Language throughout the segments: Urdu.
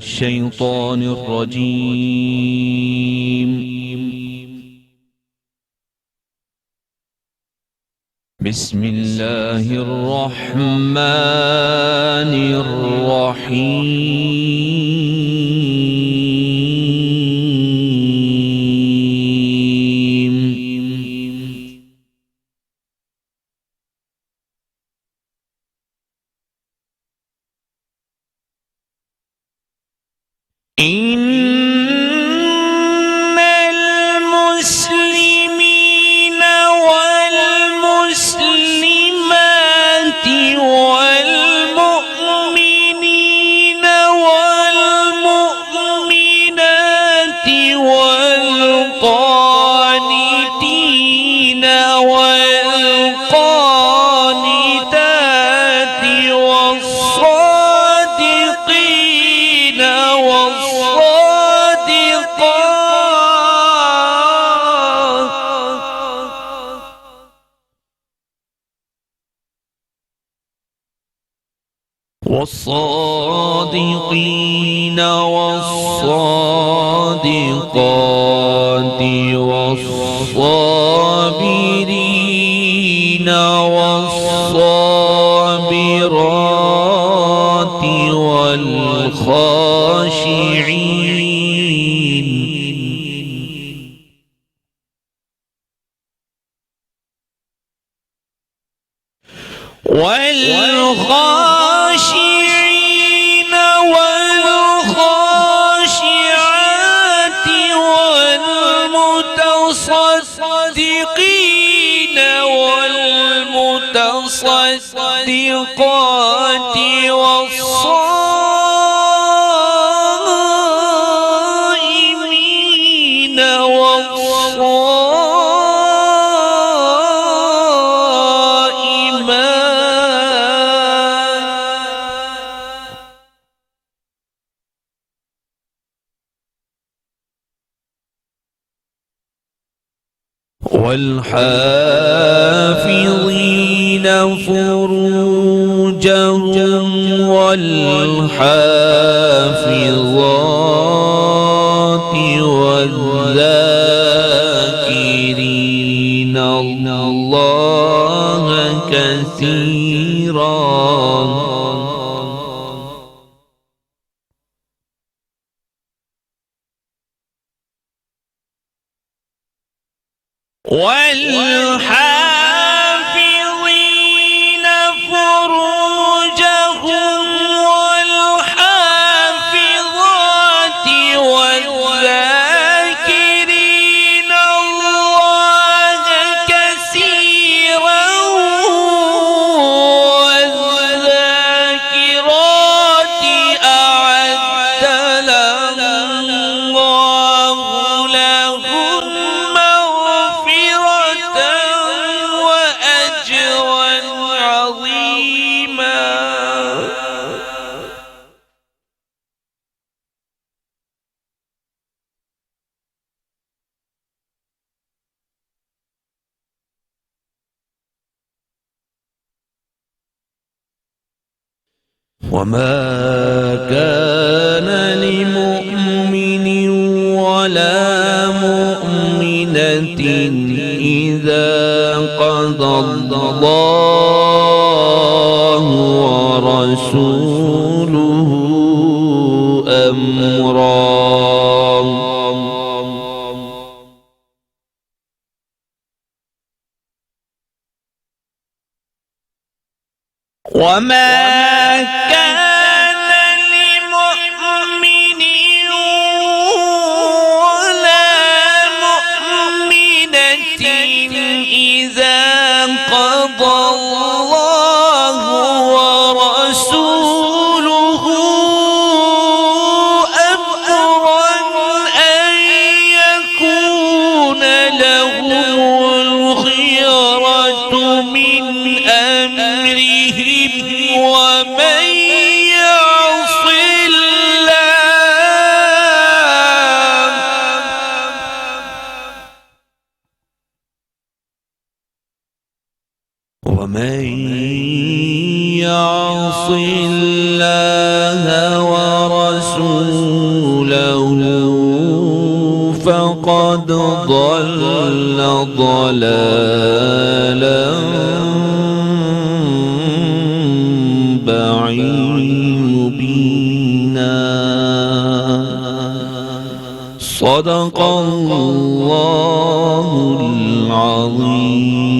الشيطان الرجيم. بسم الله الرحمن الرحيم. إن المسلمين والمسلمات والمؤمنين والمؤمنات والقانتين والقانتات والصادقين والصادقين والصادقات والصابرين والصابرات والخاشعين والخاشعين والخاشعات والمتصدقين والمتصدقات والصائمين والحافظين فروجهم والحافظات والذاكرين الله كثيرا والحافظين فروجهم والحافظات والذاكرين الله كثيرا والذاكرات أعد لهم الله وأجرا عظيما. وما كان لمؤمن ولا مؤمنة إذا قضى الله ورسوله أمرا وما كان لمؤمن ولا مؤمنة إذا قضى الله ورسوله أمرا أن يكون لهم الخيرة من أمرهم ومن يعص الله ورسوله قد ضل ضلالا مبينا صدق الله العظيم.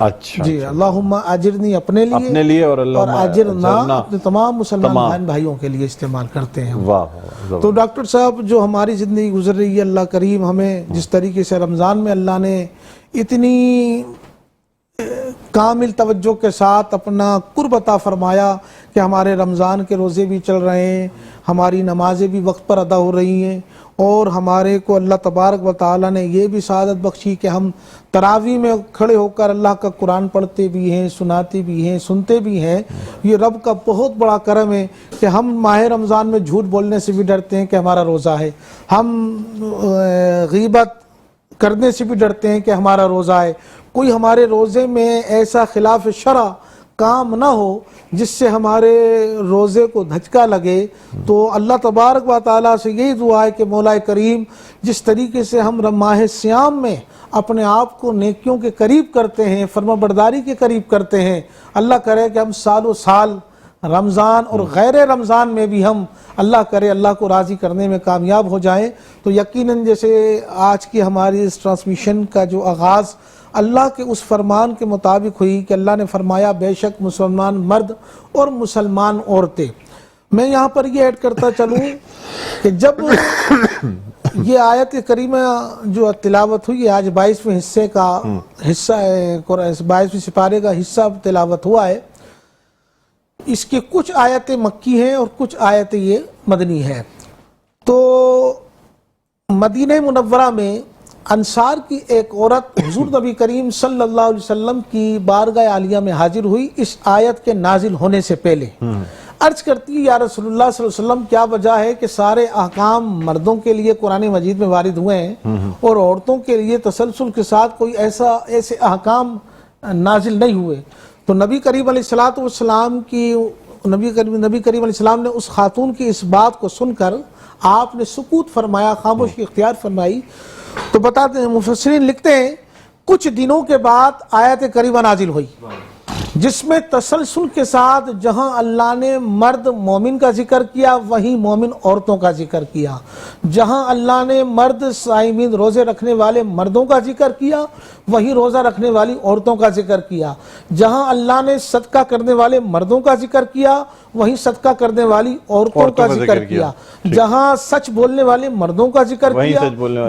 اچھا جی اللہم اجرنی اپنے لیے اور اللہم اجرنا اجرنا اپنے تمام مسلمان بہن بھائیوں کے لیے استعمال کرتے ہیں. واہ تو ڈاکٹر صاحب جو ہماری زندگی گزر رہی ہے، اللہ کریم ہمیں جس طریقے سے رمضان میں اللہ نے اتنی کامل توجہ کے ساتھ اپنا قرب عطا فرمایا کہ ہمارے رمضان کے روزے بھی چل رہے ہیں، ہماری نمازیں بھی وقت پر ادا ہو رہی ہیں، اور ہمارے کو اللہ تبارک و تعالیٰ نے یہ بھی سعادت بخشی کہ ہم تراویح میں کھڑے ہو کر اللہ کا قرآن پڑھتے بھی ہیں، سناتے بھی ہیں، سنتے بھی ہیں. یہ رب کا بہت بڑا کرم ہے کہ ہم ماہ رمضان میں جھوٹ بولنے سے بھی ڈرتے ہیں کہ ہمارا روزہ ہے، ہم غیبت کرنے سے بھی ڈرتے ہیں کہ ہمارا روزہ ہے. کوئی ہمارے روزے میں ایسا خلاف شرع کام نہ ہو جس سے ہمارے روزے کو دھچکا لگے. تو اللہ تبارک و تعالیٰ سے یہی دعا ہے کہ مولا کریم جس طریقے سے ہم ماہ صیام میں اپنے آپ کو نیکیوں کے قریب کرتے ہیں، فرما برداری کے قریب کرتے ہیں، اللہ کرے کہ ہم سال و سال رمضان اور غیر رمضان میں بھی ہم اللہ کرے اللہ کو راضی کرنے میں کامیاب ہو جائیں. تو یقیناً جیسے آج کی ہماری اس ٹرانسمیشن کا جو آغاز اللہ کے اس فرمان کے مطابق ہوئی کہ اللہ نے فرمایا بے شک مسلمان مرد اور مسلمان عورتیں. میں یہاں پر یہ ایڈ کرتا چلوں کہ جب یہ آیت کریمہ جو تلاوت ہوئی آج 22ویں حصے کا حصہ ہے، 22ویں سپارے کا حصہ تلاوت ہوا ہے، اس کے کچھ آیتیں مکی ہیں اور کچھ آیتیں یہ مدنی ہیں. تو مدینہ منورہ میں انصار کی ایک عورت حضور نبی کریم صلی اللہ علیہ وسلم کی بارگاہ عالیہ میں حاضر ہوئی اس آیت کے نازل ہونے سے پہلے. عرض کرتی ہے یا رسول اللہ صلی اللہ علیہ وسلم کیا وجہ ہے کہ سارے احکام مردوں کے لیے قرآن مجید میں وارد ہوئے ہیں اور عورتوں کے لیے تسلسل کے ساتھ کوئی ایسے احکام نازل نہیں ہوئے؟ تو نبی کریم علیہ السلام علیہ السلام نے اس خاتون کی اس بات کو سن کر آپ نے سکوت فرمایا، خاموشی اختیار فرمائی. تو بتاتے ہیں مفسرین لکھتے ہیں کچھ دنوں کے بعد آیت کریمہ نازل ہوئی جس میں تسلسل کے ساتھ جہاں اللہ نے مرد مومن کا ذکر کیا وہیں مومن عورتوں کا ذکر کیا، جہاں اللہ نے مرد صائمین روزے رکھنے والے مردوں کا ذکر کیا وہیں روزہ رکھنے والی عورتوں کا ذکر کیا، جہاں اللہ نے صدقہ کرنے والے مردوں کا ذکر کیا وہیں صدقہ کرنے والی عورتوں کا ذکر کیا، جہاں سچ بولنے والے مردوں کا ذکر کیا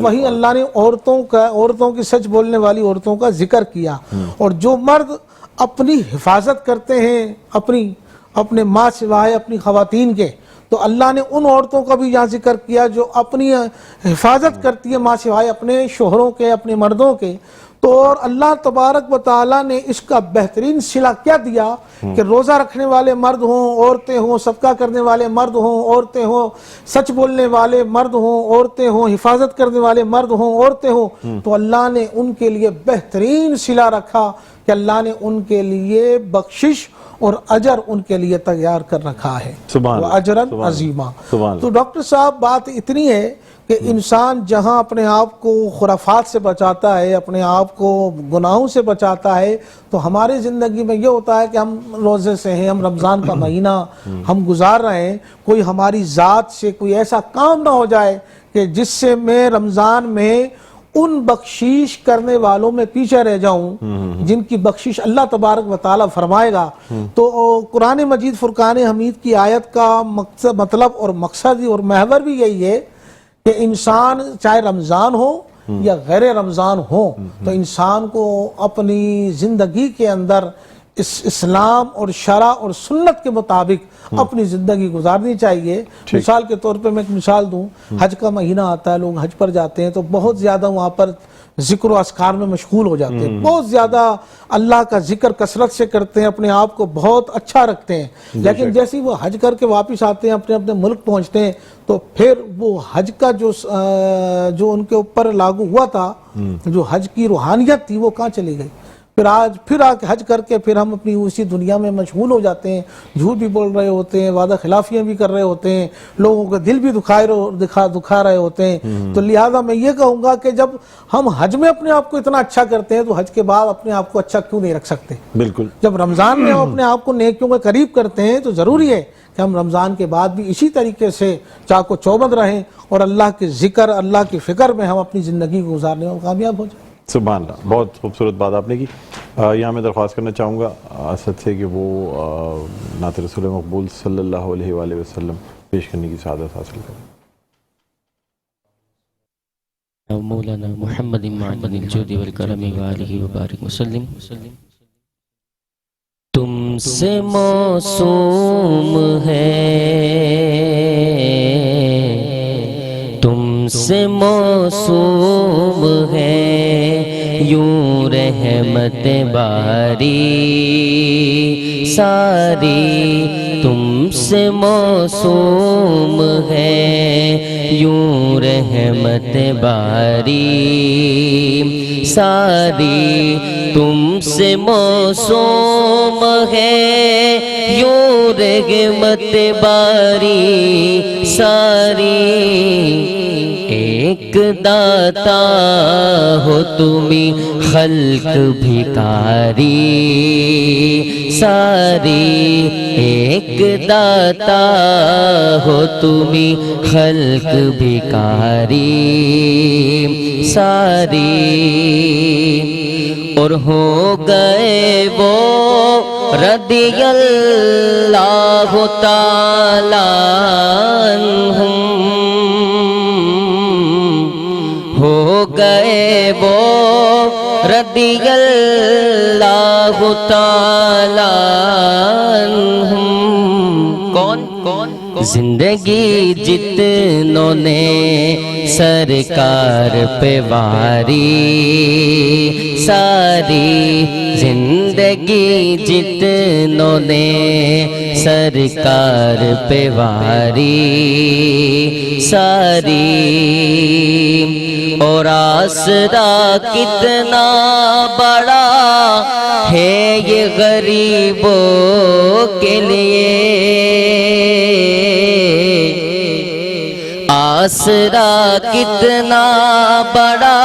وہیں اللہ نے عورتوں کی سچ بولنے والی عورتوں کا ذکر کیا. اور جو مرد اپنی حفاظت کرتے ہیں اپنے ماں سوائے اپنی خواتین کے، تو اللہ نے ان عورتوں کا بھی یہاں ذکر کیا جو اپنی حفاظت کرتی ہیں ماں سوائے اپنے شوہروں کے، اپنے مردوں کے. تو اور اللہ تبارک و تعالیٰ نے اس کا بہترین صلہ کیا دیا کہ روزہ رکھنے والے مرد ہوں، عورتیں ہوں، صدقہ کرنے والے مرد ہوں، عورتیں ہوں، سچ بولنے والے مرد ہوں، عورتیں ہوں، حفاظت کرنے والے مرد ہوں، عورتیں ہوں. تو اللہ نے ان کے لیے بہترین صلہ رکھا کہ اللہ نے ان کے لیے بخشش اور اجر ان کے لیے تیار کر رکھا ہے، اجرن عظیمہ. تو ڈاکٹر صاحب بات اتنی ہے کہ انسان جہاں اپنے آپ کو خرافات سے بچاتا ہے، اپنے آپ کو گناہوں سے بچاتا ہے، تو ہماری زندگی میں یہ ہوتا ہے کہ ہم روزے سے ہیں، ہم رمضان کا مہینہ ہم گزار رہے ہیں، کوئی ہماری ذات سے کوئی ایسا کام نہ ہو جائے کہ جس سے میں رمضان میں ان بخشش کرنے والوں میں پیچھے رہ جاؤں جن کی بخشش اللہ تبارک و تعالیٰ فرمائے گا. تو قرآن مجید فرقان حمید کی آیت کا مطلب اور مقصد اور محور بھی یہی ہے کہ انسان چاہے رمضان ہو یا غیر رمضان ہو تو انسان کو اپنی زندگی کے اندر اسلام اور شرع اور سنت کے مطابق اپنی زندگی گزارنی چاہیے. مثال کے طور پہ میں ایک مثال دوں، حج کا مہینہ آتا ہے، لوگ حج پر جاتے ہیں تو بہت زیادہ وہاں پر ذکر و اذکار میں مشغول ہو جاتے ہیں، بہت زیادہ اللہ کا ذکر کثرت سے کرتے ہیں، اپنے آپ کو بہت اچھا رکھتے ہیں. لیکن جیسے وہ حج کر کے واپس آتے ہیں، اپنے ملک پہنچتے ہیں، تو پھر وہ حج کا جو ان کے اوپر لاگو ہوا تھا، جو حج کی روحانیت تھی، وہ کہاں چلی گئی؟ پھر آ کے حج کر کے پھر ہم اپنی اسی دنیا میں مشغول ہو جاتے ہیں، جھوٹ بھی بول رہے ہوتے ہیں، وعدہ خلافیاں بھی کر رہے ہوتے ہیں، لوگوں کا دل بھی دکھا رہے ہوتے ہیں. تو لہٰذا میں یہ کہوں گا کہ جب ہم حج میں اپنے آپ کو اتنا اچھا کرتے ہیں تو حج کے بعد اپنے آپ کو اچھا کیوں نہیں رکھ سکتے؟ بالکل. جب رمضان میں ہم اپنے آپ کو نیکیوں کے قریب کرتے ہیں تو ضروری ہے کہ ہم رمضان کے بعد بھی اسی طریقے سے چاق و چوبند رہیں اور اللہ کے ذکر، اللہ کی فکر میں ہم اپنی زندگی کو گزارنے میں کامیاب ہو جائیں. سبحان اللہ، بہت خوبصورت بات آپ نے کی. یہاں میں درخواست کرنا چاہوں گا اسد سے کہ وہ نعت رسول مقبول صلی اللہ علیہ وآلہ وسلم پیش کرنے کی سعادت حاصل کریں. مولانا محمد معدن الجود والکرم وآلہ وبارک وسلم. تم سے موسوم ہے، تم سے موسوم ہے یوں رحمت باری ساری، تم سے موسوم ہے یوں رحمت باری ساری، تم سے موسوم ہے یوں رحمت باری ساری، ایک داتا ہو تمہیں خلق بھکاری ساری، ایک داتا ہو تمہیں خلق بھکاری ساری، اور ہو گئے وہ رضی اللہ تعالیٰ عنہم، ہو گئے وہ رضی اللہ تعالیٰ عنہم. کون کون زندگی جتنوں نے سرکار پہ واری ساری، زندگی جتنوں نے سرکار پہ واری ساری، اور آسرا کتنا بڑا ہے یہ غریبوں کے لیے، آسرا کتنا بڑا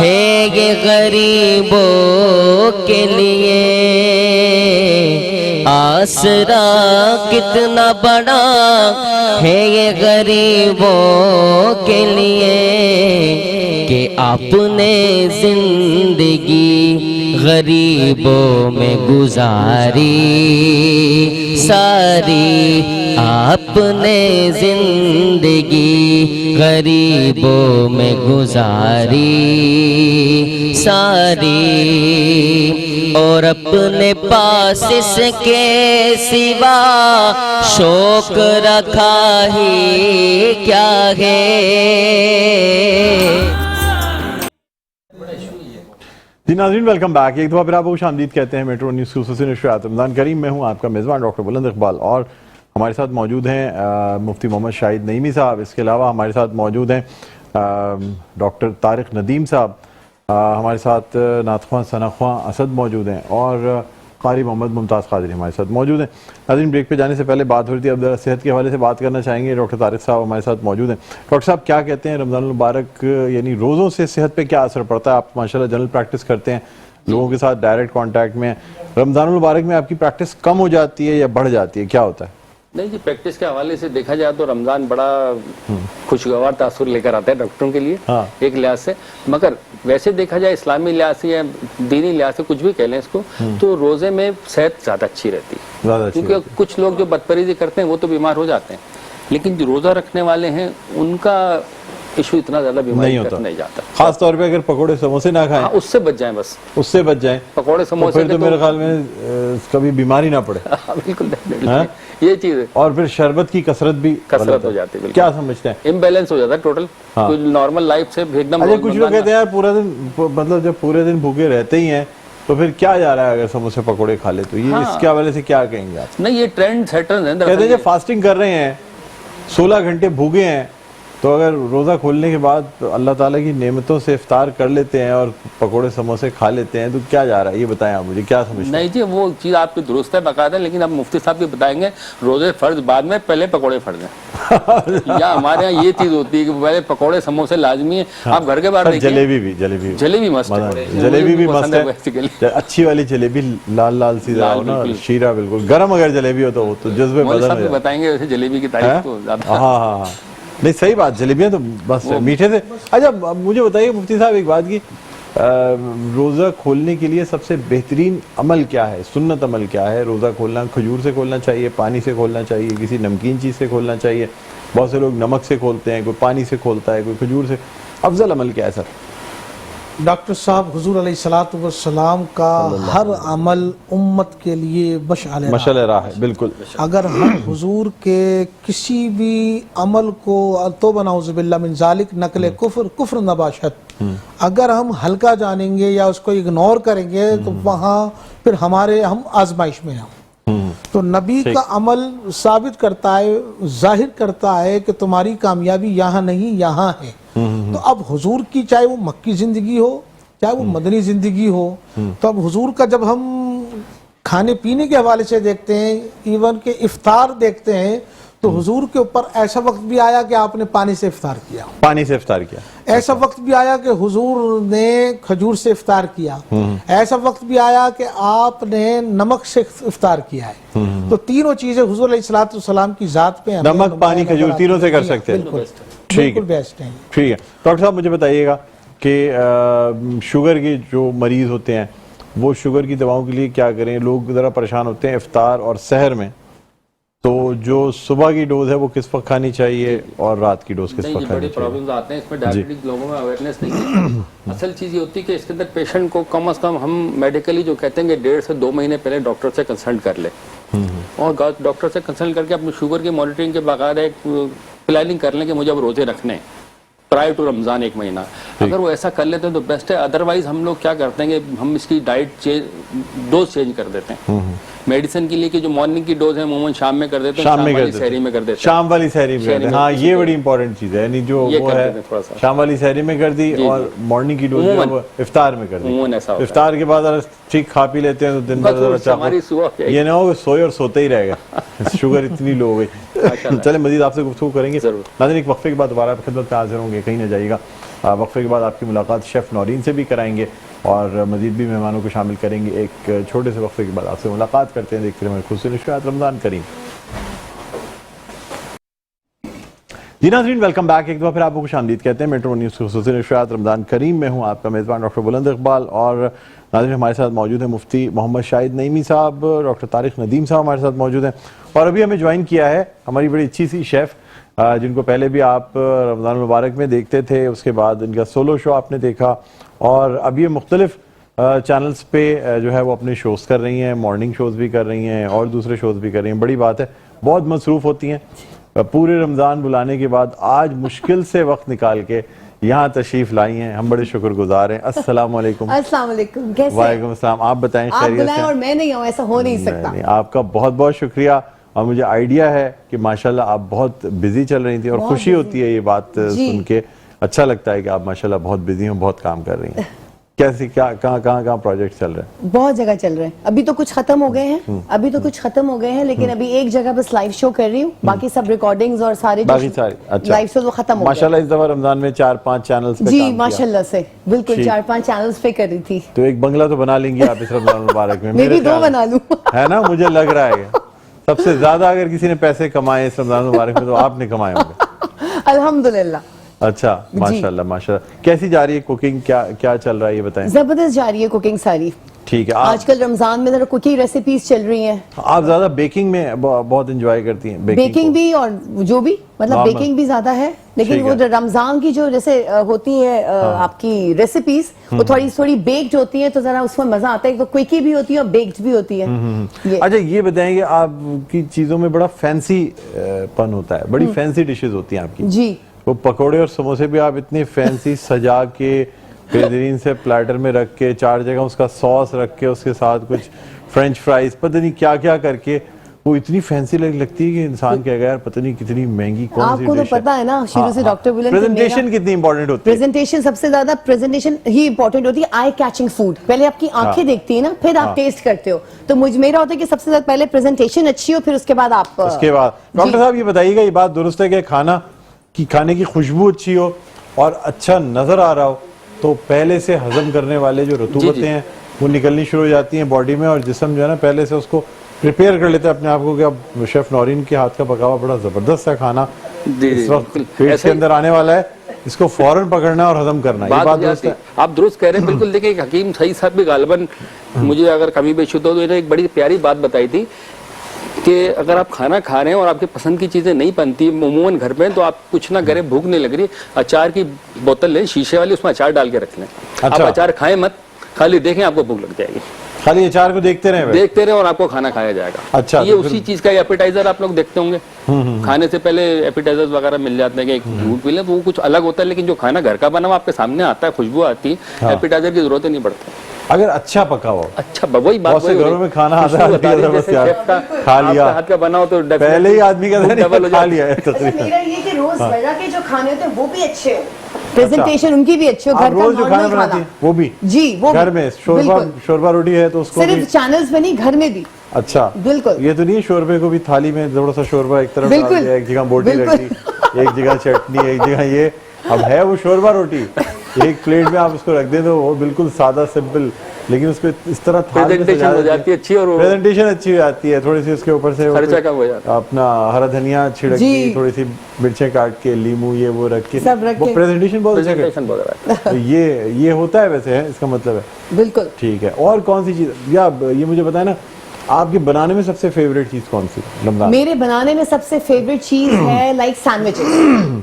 ہے یہ غریبوں کے لیے، آسرا کتنا بڑا ہے یہ غریبوں کے لیے، کہ آپ نے زندگی غریبوں میں گزاری ساری، آپ نے زندگی غریبوں میں گزاری ساری، اور اپنے پاس اس کے سوا شوق رکھا ہی کیا ہے. جی ناظرین ویلکم بیک، ایک دفعہ پھر آپ کو خوش آمدید کہتے ہیں میٹرو نیوز خصوصی نشریات رمضان کریم. میں ہوں آپ کا میزبان ڈاکٹر بلند اقبال، اور ہمارے ساتھ موجود ہیں مفتی محمد شاہد نعیمی صاحب. اس کے علاوہ ہمارے ساتھ موجود ہیں ڈاکٹر طارق ندیم صاحب، ہمارے ساتھ نعت خواں ثنا خواں اسد موجود ہیں، اور قاری محمد ممتاز قادری ہمارے ساتھ موجود ہیں. ناظرین بریک پہ جانے سے پہلے بات ہو رہی تھی، اب ذرا صحت کے حوالے سے بات کرنا چاہیں گے. ڈاکٹر طارق صاحب ہمارے ساتھ موجود ہیں. ڈاکٹر صاحب کیا کہتے ہیں رمضان المبارک یعنی روزوں سے صحت پہ کیا اثر پڑتا ہے؟ آپ ماشاءاللہ جنرل پریکٹس کرتے ہیں، لوگوں کے ساتھ ڈائریکٹ کانٹیکٹ میں، رمضان المبارک میں آپ کی پریکٹس کم ہو جاتی ہے یا بڑھ جاتی ہے، کیا ہوتا ہے؟ نہیں جی، پریکٹس کے حوالے سے دیکھا جائے تو رمضان بڑا خوشگوار تاثر لے کر آتا ہے ڈاکٹروں کے لیے ایک لحاظ سے، مگر ویسے دیکھا جائے اسلامی لحاظ سے یا دینی لحاظ سے کچھ بھی کہہ لیں اس کو، تو روزے میں صحت زیادہ اچھی رہتی ہے، کیونکہ کچھ لوگ جو بدپریزی کرتے ہیں وہ تو بیمار ہو جاتے ہیں، لیکن جو روزہ رکھنے والے ہیں ان کا ایشو اتنا زیادہ بیماری نہیں جاتا. خاص طور پہ اگر پکوڑے سموسے نہ کھائیں، اس سے بچ جائیں، بس اس سے بچ جائیں، پکوڑے سموسے تو میرے خیال میں کبھی بیماری نہ پڑے. بالکل یہ چیز ہے. اور پھر شربت کی کثرت بھی کثرت ہو جاتی ہے، کیا سمجھتے ہیں؟ امبیلنس ہو جاتا ہے ٹوٹل نارمل لائف سے ایک دم. اچھا کچھ لوگ کہتے ہیں یار پورا دن، مطلب جب پورے دن بھوکے رہتے ہی ہیں تو پھر کیا جا رہا ہے اگر سموسے پکوڑے کھا لے تو؟ یہ اس کے حوالے سے کیا کہیں گے آپ؟ نہیں، یہ ٹرینڈ سیٹرز ہیں، کہتے ہیں جب فاسٹنگ کر رہے ہیں 16 گھنٹے بھوکے ہیں تو اگر روزہ کھولنے کے بعد اللہ تعالیٰ کی نعمتوں سے افطار کر لیتے ہیں اور پکوڑے سموسے کھا لیتے ہیں تو کیا جا رہا ہے؟ یہ بتائیں آپ مجھے، کیا سمجھتے ہیں؟ نہیں جی، وہ چیز آپ کی درست ہے باقاعدہ، لیکن اب مفتی صاحب بھی بتائیں گے روزے فرض بعد میں، پہلے پکوڑے فرض ہیں. یا ہمارے یہاں یہ چیز ہوتی ہے کہ پہلے پکوڑے سموسے لازمی ہیں. آپ گھر کے باہر دیکھیں، جلیبی بھی مست ہے، جلیبی بھی مست ہے، اچھی والی جلیبی، لال لال سی شیرہ، بالکل گرم اگر جلیبی ہو تو جذبے بدن ہو جائے. بتائیں گے ویسے جلیبی کی تعریف تو ہاں ہاں ہاں نہیں صحیح بات، جلیبیاں تو بس میٹھے سے. اچھا مجھے بتائیے مفتی صاحب ایک بات کی، روزہ کھولنے کے لیے سب سے بہترین عمل کیا ہے, سنت عمل کیا ہے؟ روزہ کھولنا کھجور سے کھولنا چاہیے, پانی سے کھولنا چاہیے, کسی نمکین چیز سے کھولنا چاہیے؟ بہت سے لوگ نمک سے کھولتے ہیں, کوئی پانی سے کھولتا ہے, کوئی کھجور سے. افضل عمل کیا ہے سر؟ ڈاکٹر صاحب حضور علیہ الصلوۃ والسلام کا ہر عمل امت کے لیے مشعل راہ ہے. بالکل. اگر ہم حضور کے کسی بھی عمل کو توبہ نعوذ باللہ من ذالک نقل کفر نباشت اگر ہم ہلکا جانیں گے یا اس کو اگنور کریں گے تو وہاں پھر ہم آزمائش میں ہیں. تو نبی کا عمل ثابت کرتا ہے, ظاہر کرتا ہے کہ تمہاری کامیابی یہاں نہیں یہاں ہے. تو اب حضور کی چاہے وہ مکی زندگی ہو چاہے وہ مدنی زندگی ہو, تو اب حضور کا جب ہم کھانے پینے کے حوالے سے دیکھتے ہیں, ایون کہ افطار دیکھتے ہیں, تو حضور کے اوپر ایسا وقت بھی آیا کہ آپ نے پانی سے افطار کیا, ایسا وقت بھی آیا کہ حضور نے کھجور سے افطار کیا, ایسا وقت بھی آیا کہ آپ نے نمک سے افطار کیا ہے. تو تینوں چیزیں حضور علیہ الصلوۃ والسلام کی ذات پہ, نمک پانی کھجور تینوں سے کر سکتے ہیں. بالکل بیسٹ ہیں. ٹھیک ہے ڈاکٹر صاحب, مجھے بتائیے گا کہ شوگر کے جو مریض ہوتے ہیں وہ شوگر کی دواؤں کے لیے کیا کریں؟ لوگ ذرا پریشان ہوتے ہیں افطار اور سحر میں, تو جو صبح کی ڈوز ہے وہ کس وقت کھانی چاہیے اور رات کی ڈوز کس وقت کھانی چاہیے؟ بڑے پرابلمز آتے ہیں اس میں, ڈائبٹک لوگوں میں اویئرنیس نہیں ہے. اصل چیز یہ ہوتی ہے کہ اس کے اندر پیشنٹ کو کم از کم ہم میڈیکلی جو کہتے ہیں کہ 1.5 سے 2 مہینے پہلے ڈاکٹر سے کنسلٹ کر لے, اور ڈاکٹر سے کنسلٹ کر کے اپنی شوگر کی مانیٹرنگ کے باقاعدہ ایک پلاننگ کر لیں کہ مجھے اب روزے رکھنے پرائر ٹو رمضان 1 مہینہ. اگر وہ ایسا کر لیتے ہیں تو بیسٹ ہے. ادروائز ہم لوگ کیا کرتے ہیں کہ ہم اس کی ڈائٹ ڈوز چینج کر دیتے ہیں. میڈیسن کے لیے کہ جو مارننگ کی ڈوز ہے عموماً شام میں کر دیتے ہیں, شام والی سحری میں کر دیتے ہیں. شام والی سحری میں کر دیتے ہیں. ہاں یہ بڑی امپورٹنٹ چیز ہے, یعنی جو وہ ہے شام والی سحری میں کر دی اور مارننگ کی ڈوز وہ افطار میں کر دی. افطار کے بعد ٹھیک کھا پی لیتے ہیں تو دن بھر یہ نہ ہو کہ سوئے اور سوتے ہی رہے گا, شوگر اتنی لو ہو گئی. چلیں مزید آپ سے گفتگو کریں گے. ناظرین ایک وقفے کے بعد دوبارہ خدمت میں حاضر ہوں گے, کہیں نہ جائیے گا. وقفے کے بعد آپ کی ملاقات شیف نورین سے بھی کرائیں گے اور مزید بھی مہمانوں کو شامل کریں گے. ایک چھوٹے سے وقفے کے بعد آپ سے ملاقات کرتے ہیں. دیکھتے رہیں خصوصی نشریات رمضان کریم. جی ناظرین ویلکم بیک. ایک دفعہ پھر آپ کو خوش آمدید کہتے ہیں. میٹرو نیوز کی خصوصی نشریات رمضان کریم میں ہوں آپ کا میزبان ڈاکٹر بلند اقبال, اور ناظرین ہمارے ساتھ موجود ہیں مفتی محمد شاہد نعیمی صاحب, ڈاکٹر طارق ندیم صاحب ہمارے ساتھ موجود ہیں, اور ابھی ہمیں جوائن کیا ہے ہماری بڑی اچھی سی شیف جن کو پہلے بھی آپ رمضان المبارک میں دیکھتے تھے, اس کے بعد ان کا سولو شو آپ نے دیکھا, اور اب یہ مختلف چینلز پہ جو ہے وہ اپنے شوز کر رہی ہیں, مارننگ شوز بھی کر رہی ہیں اور دوسرے شوز بھی کر رہی ہیں. بڑی بات ہے, بہت مصروف ہوتی ہیں. پورے رمضان بلانے کے بعد آج مشکل سے وقت نکال کے یہاں تشریف لائی ہیں, ہم بڑے شکر گزار ہیں. السلام علیکم. السلام علیکم. کیسے؟ وعلیکم السلام. آپ بتائیں خیریت سے؟ اور میں نہیں ہوں, ایسا ہو نہیں سکتا. آپ کا بہت بہت شکریہ, اور مجھے آئیڈیا ہے کہ ماشاءاللہ آپ بہت بزی چل رہی تھیں, اور خوشی ہوتی ہے یہ بات سن کے, اچھا لگتا ہے کہ آپ ماشاءاللہ بہت بزی ہیں, بہت کام کر رہی ہیں. کیسے کہاں پروجیکٹ چل رہے ہیں؟ بہت جگہ چل رہے ہیں. ابھی تو کچھ ختم ہو گئے ہیں, لیکن ابھی ایک جگہ بس لائیو شو کر رہی ہوں, باقی سب ریکارڈنگز اور سارے لائیو شو ختم ہو گئے. ماشاءاللہ اس دفعہ رمضان میں 4-5 چینلز پہ کام کیا. جی ماشاءاللہ سے بالکل 4-5 چینلز پہ کر رہی تھی. تو ایک بنگلہ تو بنا لیں گی آپ اس رمضان مبارک میں. میں بھی 2 بنا لوں, ہے نا, مجھے لگ رہا ہے سب سے زیادہ اگر کسی نے پیسے کمائے اس رمضان مبارک میں تو آپ نے کمائے ہوں گے. الحمدللہ. اچھا ماشاءاللہ ماشاءاللہ. کیسی جا رہی ہے کوکنگ, کیا چل رہا ہے یہ بتائیں. زبردست جا رہی ہے کوکنگ ساری. ٹھیک ہے. آج کل رمضان میں ذرا کوکنگ ریسیپیز چل رہی ہیں. آپ زیادہ بیکنگ میں بہت انجوائے کرتی ہیں؟ بیکنگ بھی اور جو بھی مطلب بیکنگ بھی زیادہ ہے, لیکن وہ رمضان کی جو جیسے ہوتی ہے آپ کی ریسیپیز وہ تھوڑی بیکڈ ہوتی ہیں, تو ذرا اس میں مزہ آتا ہے. تو کوئکی بھی ہوتی ہے اور بیکڈ بھی ہوتی ہے. اچھا یہ بتائیں کہ آپ کی چیزوں میں بڑا فینسی پن ہوتا ہے, بڑی فینسی ڈشز ہوتی ہیں آپ کی. جی وہ پکوڑے اور سموسے بھی آپ اتنے فینسی سجا کے بہترین سے پلیٹر میں رکھ کے 4 جگہ اس کا سوس رکھ کے اس کے ساتھ کچھ فرینچ فرائز پتہ نہیں کیا کیا کر کے, وہ اتنی فینسی لگتی ہے کہ انسان کہے گا یار پتہ نہیں کتنی مہنگی کون سی ڈش ہے. آپ کو تو پتا ہے نا شروع سے ڈاکٹر بلند, پریزنٹیشن کتنی امپورٹنٹ ہوتی ہے. پریزنٹیشن سب سے زیادہ پریزنٹیشن ہی امپورٹنٹ ہوتی ہے. آئی کیچنگ فوڈ, پہلے آپ کی آنکھیں دیکھتی ہیں نا, پھر آپ ٹیسٹ کرتے ہو. تو میرا ہوتا ہے کہ سب سے زیادہ پہلے پریزنٹیشن اچھی ہو, پھر اس کے بعد آپ. اس کے بعد ڈاکٹر صاحب یہ بتائیے گا, یہ بات درست ہے کہ کھانے کی خوشبو اچھی ہو اور اچھا نظر آ رہا ہو تو پہلے سے ہضم کرنے والے جو رطوبتیں ہیں وہ نکلنی شروع ہو جاتی ہیں باڈی میں, اور جسم جو ہے نا پہلے سے اس کو پریپیئر کر لیتے ہیں اپنے آپ کو کہ اب شیف نورین کے ہاتھ کا پکا ہوا بڑا زبردست ہے کھانا اس وقت پیٹ کے اندر آنے والا ہے, اس کو فوراً پکڑنا اور ہضم کرنا. یہ بات درست ہے. آپ درست کہہ رہے ہیں بالکل. دیکھیں حکیم صحیح صاحب بھی غالباً مجھے اگر کمی بیشی ہو تو انہوں نے ایک بڑی پیاری بات بتائی تھی کہ اگر آپ کھانا کھا رہے ہیں اور آپ کی پسند کی چیزیں نہیں بنتی عموماً گھر میں تو آپ کچھ نہ کریں, بھوک نہیں لگ رہی, اچار کی بوتل لیں شیشے والی, اس میں اچار ڈال کے رکھ لیں. آپ اچار کھائیں مت, خالی دیکھیں آپ کو بھوک لگ جائے گی. خالی اچار کو دیکھتے رہیں اور آپ کو کھانا کھایا جائے گا. اچھا, یہ اسی چیز کا ایپیٹائزر آپ لوگ دیکھتے ہوں گے, کھانے سے پہلے ایپیٹائزر وغیرہ مل جاتے ہیں کہ ایک دودھ پی لیں, وہ کچھ الگ ہوتا ہے. لیکن جو کھانا گھر کا بنا ہوا آپ کے سامنے آتا ہے, خوشبو آتی ہے, ایپیٹائزر کی ضرورت نہیں پڑتی اگر اچھا پکا ہو. اچھا وہی بات, بہت سے گھروں میں کھانا آتا ہے کھا لیا ہاتھ کا بنا ہو تو پہلے ہی آدمی کا کھا لیا ہے. میرا یہ کہ روزمرہ کے جو کھانے ہوتے ہیں وہ بھی اچھے ہو, پریزنٹیشن ان کی بھی اچھی ہو, گھر کا جو کھانا بناتی ہیں وہ بھی جی, وہ گھر میں شوربہ روٹی ہے تو اس کو صرف چینلز میں نہیں, گھر میں بھی. اچھا بالکل. یہ تو نہیں شوربے کو بھی تھالی میں تھوڑا سا شوربہ ایک طرف ڈال دیا, ایک جگہ بوٹی رکھ دی, ایک جگہ چٹنی, ایک جگہ یہ. اب ہے وہ شوربہ روٹی ایک پلیٹ میں آپ اس کو رکھ دیں تو وہ بالکل سادہ سمپل, لیکن اس کو اس طرح پریزنٹیشن ہو جاتی ہے اچھی, اور پریزنٹیشن اچھی ہو جاتی ہے. تھوڑی سی اس کے اوپر سے اپنا ہرا دھنیا چھڑک دی, تھوڑی سی مرچیں کاٹ کے, لیمو یہ وہ رکھ کے, وہ پریزنٹیشن بہت اچھا. یہ ہوتا ہے ویسے, ہے اس کا مطلب ہے بالکل ٹھیک ہے. اور کون سی چیز, یا یہ مجھے بتائیں نا آپ کے بنانے میں سب سے فیوریٹ چیز کون سی؟ میرے بنانے میں سب سے فیوریٹ چیز ہے لائک سینڈوچز,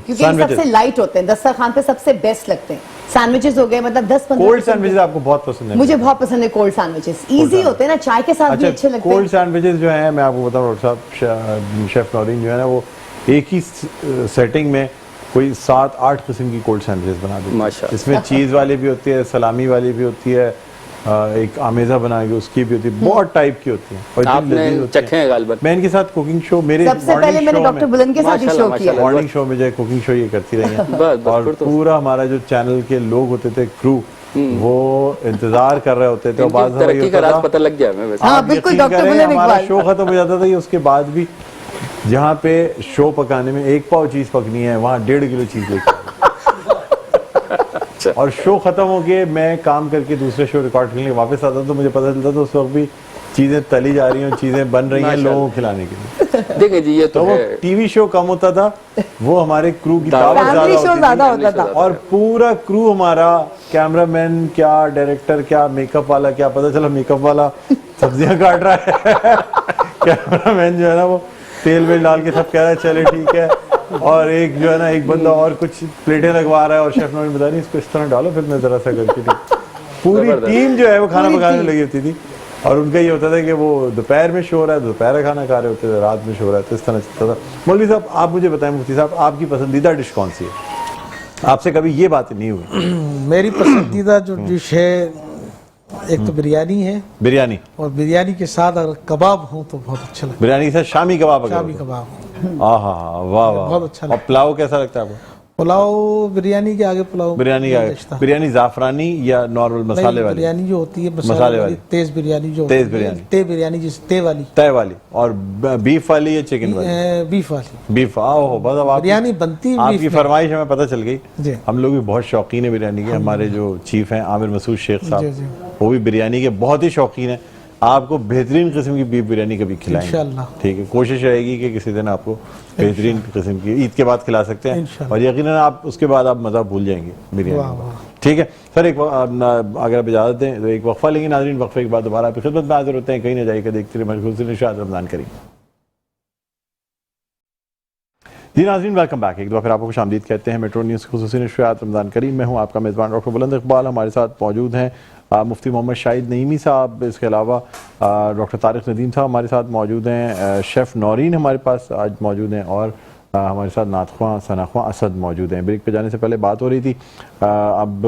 کیونکہ سب سے لائٹ ہوتے ہیں, دسترخوان پہ سب سے بیسٹ لگتے ہیں. سینڈوچز ہو گئے, مطلب 10-15 کولڈ سینڈوچز آپ کو بہت پسند ہے؟ مجھے بہت پسند ہے کولڈ سینڈوچز, ایزی ہوتے ہیں نا, چائے کے ساتھ بھی اچھے لگتے ہیں. کولڈ سینڈوچز جو ہیں میں آپ کو بتاؤں ڈاکٹر صاحب, شیف نورین جو ہے نا وہ ایک ہی سیٹنگ میں کوئی 7-8 قسم کی کولڈ سینڈوچز بنا دیتے ہیں. اس میں چیز والی بھی ہوتی ہے, سلامی والی بھی ہوتی ہے, ایک آمیزہ بنا کے اس کی بھی ہوتی ہے, بہت ٹائپ کی ہوتی ہیں. آپ نے چکھے ہیں غالباً. میں ان کے ساتھ کوکنگ شو, میرے سب سے پہلے میں نے ڈاکٹر بلند کے ساتھ شو کیا, مارننگ شو میں جو کوکنگ شو یہ کرتی رہی ہیں, اور پورا ہمارا جو چینل کے لوگ ہوتے تھے, کرو, وہ انتظار کر رہے ہوتے تھے. بعض ترقی کا راز پتہ لگ گیا ہمیں. ہاں بالکل ڈاکٹر بلند, ہمارا شو ختم ہو جاتا تھا اس کے بعد بھی, جہاں پہ شو پکانے میں 1 پاؤ چیز پکنی ہے وہاں 1.5 کلو چیز لے کے, اور شو ختم ہو کے میں کام کر کے دوسرے شو ریکارڈ کرنے واپس آتا تو مجھے پتہ چلتا تو اس وقت بھی چیزیں تلی جا رہی ہیں, چیزیں بن رہی ہیں لوگوں کو کھلانے کے لیے. دیکھیں جی یہ تو وہ ٹی وی شو کم ہوتا تھا, وہ ہمارے کرو کی دعوت زیادہ ہوتی تھی, اور پورا کرو ہمارا, کیمرہ مین کیا, ڈائریکٹر کیا, میک اپ والا کیا, پتہ چلا میک اپ والا سبزیاں کاٹ رہا ہے, کیمرہ مین جو ہے نا وہ تیل ویل ڈال کے سب کہہ رہا ہے چلے ٹھیک ہے, اور ایک جو ہے نا ایک بندہ اور کچھ پلیٹیں لگوا رہا ہے, اور شیف نے بتا نہیں اس کو اس طرح ڈالو, پھر میں ذرا سا کر کے پوری ٹیم جو ہے وہ کھانا پکانے لگی ہوتی تھی. اور ان کا یہ ہوتا تھا کہ وہ دوپہر میں شو رہا ہے, دوپہر کا کھانا کھا رہے ہوتے تھے, رات میں شو رہا ہے, تو اس طرح چلتا تھا. مولوی صاحب آپ مجھے بتائیں, مفتی صاحب آپ کی پسندیدہ ڈش کون سی ہے؟ آپ سے کبھی یہ باتیں نہیں ہوئی. میری پسندیدہ جو ڈش ہے ایک تو بریانی ہے, بریانی, اور بریانی کے ساتھ اگر کباب ہوں تو بہت اچھا لگتا ہے. بریانی کے ساتھ شامی کباب, شامی کباب, واہ واہ, بہت اچھا. اور پلاؤ کیسا لگتا ہے آپ کو؟ پلاؤ بریانی کے آگے پلاؤ, بریانی کے آگے, بریانی زعفرانی یا نارمل مسالے والی؟ بریانی جو ہوتی ہے مسالے والی, تیز بریانی جو تیز بریانی, تے بریانی جس تے والی, تے والی, اور بیف والی یا چکن والی؟ بیف والی. بیف, آو بس اب بریانی بنتی, آپ کی فرمائش ہمیں پتہ چل گئی. جی ہم لوگ بھی بہت شوقین ہیں بریانی کے. ہمارے جو چیف ہیں عامر مسعود شیخ صاحب, وہ بھی بریانی کے بہت ہی شوقین ہیں. آپ کو بہترین قسم کی بیف بریانی کبھی کھلائیں گے انشاءاللہ. ٹھیک ہے, کوشش رہے گی کہ کسی دن آپ کو بہترین قسم کی عید کے بعد کھلا سکتے ہیں, اور یقیناً آپ اس کے بعد آپ مزہ بھول جائیں گے بریانی. ٹھیک ہے سر, ایک اگر آپ اجازت دیں تو ایک وقفہ لیں گے ناظرین. وقفے کے بعد دوبارہ آپ کی خدمت میں حاضر ہوتے ہیں. کہیں نہ جائیے گا, دیکھتے رہیے مشغول نشاط رمضان کریم. جی ناظرین, ویلکم بیک. ایک دفعہ پھر آپ کو خوش آمدید کہتے ہیں میٹرو نیوز خصوصی نشریات رمضان کریم. میں ہوں آپ کا میزبان ڈاکٹر بلند اقبال. ہمارے ساتھ موجود ہیں مفتی محمد شاہد نعیمی صاحب, اس کے علاوہ ڈاکٹر طارق ندیم صاحب ہمارے ساتھ موجود ہیں, شیف نورین ہمارے پاس آج موجود ہیں, اور ہمارے ساتھ نعت خواں ثنا خواں اسد موجود ہیں. بریک پہ جانے سے پہلے بات ہو رہی تھی, اب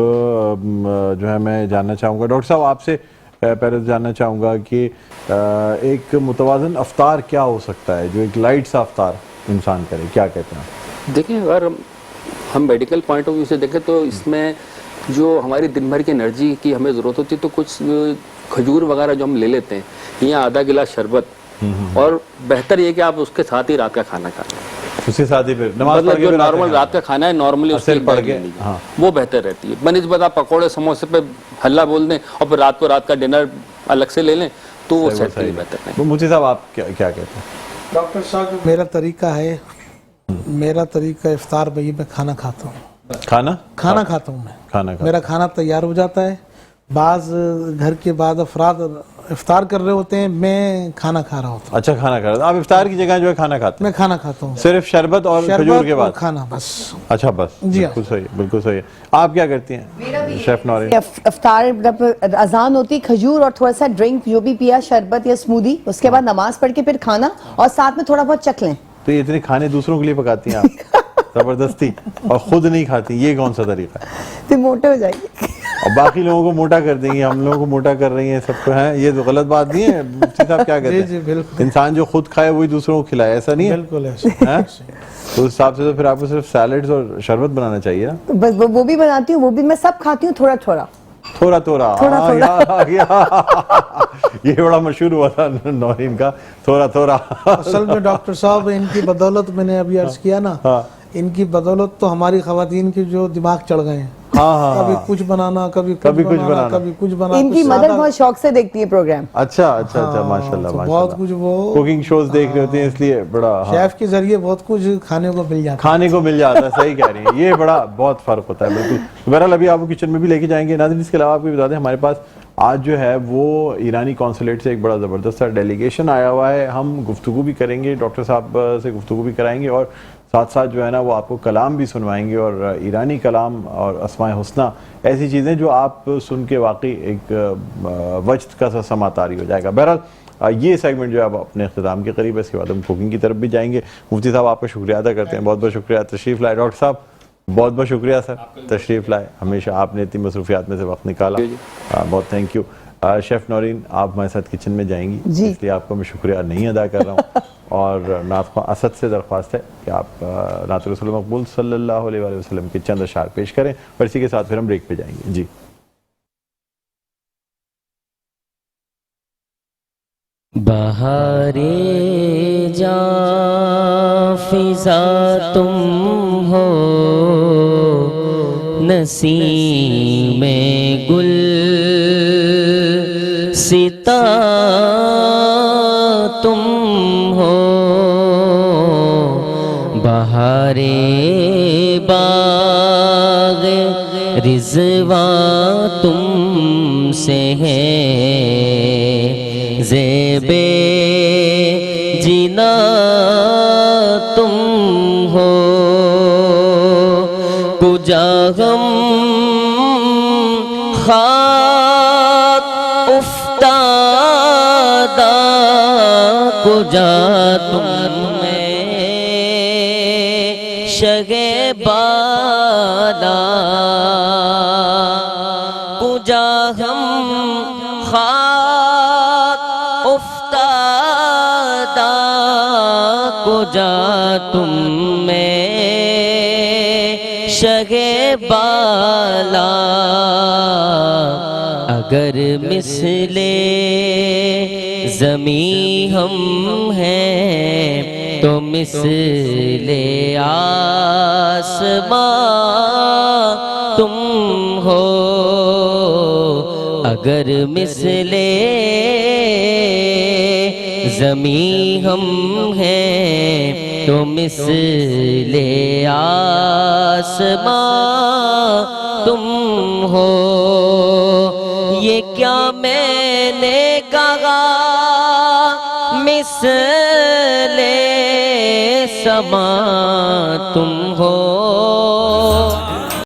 جو ہے میں جاننا چاہوں گا ڈاکٹر صاحب آپ سے پہلے جاننا چاہوں گا کہ ایک متوازن افطار کیا ہو سکتا ہے, جو ایک لائٹ سا افطار انسان کرے, کیا کہتے ہیں؟ دیکھیں اگر ہم میڈیکل پوائنٹ آف ویو سے دیکھیں تو اس میں جو ہماری دن بھر کی انرجی کی ہمیں ضرورت ہوتی ہے تو کچھ کھجور وغیرہ جو ہم لے لیتے ہیں, یا آدھا گلاس شربت, اور بہتر یہ کہ آپ اس کے ساتھ ہی رات کا کھانا کھائیں. اس کے ساتھ ہی پھر نماز مطلب جو نارمل رات کا کھانا ہے نارملی اس پڑھ کے وہ بہتر رہتی ہے. بنسبت آپ پکوڑے سموسے پہ ہلہ بول دیں اور پھر رات کو رات کا ڈنر الگ سے لے لیں تو وہ صحت کے لیے بہتر ہے. مفتی صاحب آپ کیا کہتے ہیں؟ ڈاکٹر صاحب میرا طریقہ افطار میں میں کھانا کھاتا ہوں. کھانا کھاتا ہوں میں. کھانا میرا کھانا تیار ہو جاتا ہے. بعض گھر کے بعد افراد افطار کر رہے ہوتے ہیں, میں کھانا کھا رہا ہوتا ہوں. اچھا کھانا کھا رہے ہیں آپ افطار کی جگہ جو ہے کھانا کھاتے ہیں؟ میں کھانا کھاتا ہوں, صرف شربت اور کھجور کے بعد کھانا بس. اچھا بس, جی بالکل صحیح, بالکل صحیح. آپ کیا کرتی ہیں شیف نورین؟ افطار جب اذان ہوتی کھجور اور تھوڑا سا ڈرنک جو بھی پیا, شربت یا اسمودی, اس کے بعد نماز پڑھ کے پھر کھانا, اور ساتھ میں تھوڑا بہت چکھ لیں. تو یہ اتنے کھانے دوسروں کے لیے پکاتی ہیں آپ زبردستی, اور خود نہیں کھاتی, یہ کون سا طریقہ ہے؟ پھر موٹے ہو جائیں گے. اور باقی لوگوں کو موٹا کر دیں گی, ہم لوگوں کو موٹا کر رہی ہیں سب کو, ہیں یہ تو غلط بات نہیں ہے مفتی صاحب, کیا کہتے ہیں؟ جی بالکل, انسان جو خود کھائے وہی دوسروں کو کھلائے, ایسا نہیں ہے؟ بالکل ایسا. تو اس حساب سے تو پھر آپ کو صرف سیلڈز اور شربت بنانا چاہیے نا. بس وہ بھی بناتی ہوں, وہ بھی میں سب کھاتی ہوں, تھوڑا تھوڑا یہ بڑا مشہور ہوا تھا نورین کا, تھوڑا تھوڑا. اصل میں ڈاکٹر صاحب ان کی بدولت, میں نے ابھی عرض کیا نا, ان کی بدولت تو ہماری خواتین کے جو دماغ چڑھ گئے ہیں. کبھی کچھ بنانا, کبھی کچھ بنانا, کبھی کچھ بنانا. ان کی مدر بہت شوق سے دیکھتی ہے پروگرام. اچھا ماشاءاللہ, بہت کچھ وہ کوکنگ شوز دیکھ رہے ہوتے ہیں, اس لیے بڑا شیف کے ذریعے بہت کچھ کھانے کو مل جاتا ہے. صحیح کہہ رہی ہیں, یہ بڑا بہت فرق ہوتا ہے. بالکل. بہرحال ابھی آپ کو کچن میں بھی لے کے جائیں گے. ناظرین اس کے علاوہ آپ کو بتا دیں, ہمارے پاس آج جو ہے وہ ایرانی کونسولیٹ سے ایک بڑا زبردست ڈیلیگیشن آیا ہوا ہے. ہم گفتگو بھی کریں گے, ڈاکٹر صاحب سے گفتگو بھی کرائیں گے, اور ساتھ ساتھ جو ہے نا وہ آپ کو کلام بھی سنوائیں گے, اور ایرانی کلام اور اسماء حسنہ, ایسی چیزیں جو آپ سن کے واقعی ایک وجد کا سما طاری ہو جائے گا. بہرحال یہ سیگمنٹ جو ہے اب اپنے اختتام کے قریب ہے, اس کے بعد ہم کوکنگ کی طرف بھی جائیں گے. مفتی صاحب آپ کا شکریہ ادا کرتے ہیں, بہت بہت شکریہ تشریف لائے. ڈاکٹر صاحب بہت بہت شکریہ سر, تشریف لائے, ہمیشہ آپ نے اتنی مصروفیات میں سے وقت نکالا, بہت تھینک یو. شیف نورین آپ ہمارے ساتھ کچن میں جائیں گی, اس لیے آپ کا میں شکریہ نہیں ادا کر رہا ہوں. اور نعت خواں اسد سے درخواست ہے کہ آپ نعت رسول مقبول صلی اللہ علیہ وآلہ وسلم کے چند اشعار پیش کریں, اور اسی کے ساتھ پھر ہم بریک پہ جائیں گے. جی. بہارے جاں فضا تم ہو, نسیم گل ستا تم ہو, بہارے باغ رضوان تم سے ہے, زیبے جینا تم ہو, کجا غم خاک افتادہ, کجا تم میں شگ بالا, کجا غم خاک افتادہ, کجا تم میں شگ بالا, اگر مثل زمیں ہم ہیں تو مثل آسمان تم ہو, اگر مثل زمیں ہم ہیں تو مثل آسمان تم ہو. یہ کیا میں نے کہا مثل سما تم ہو,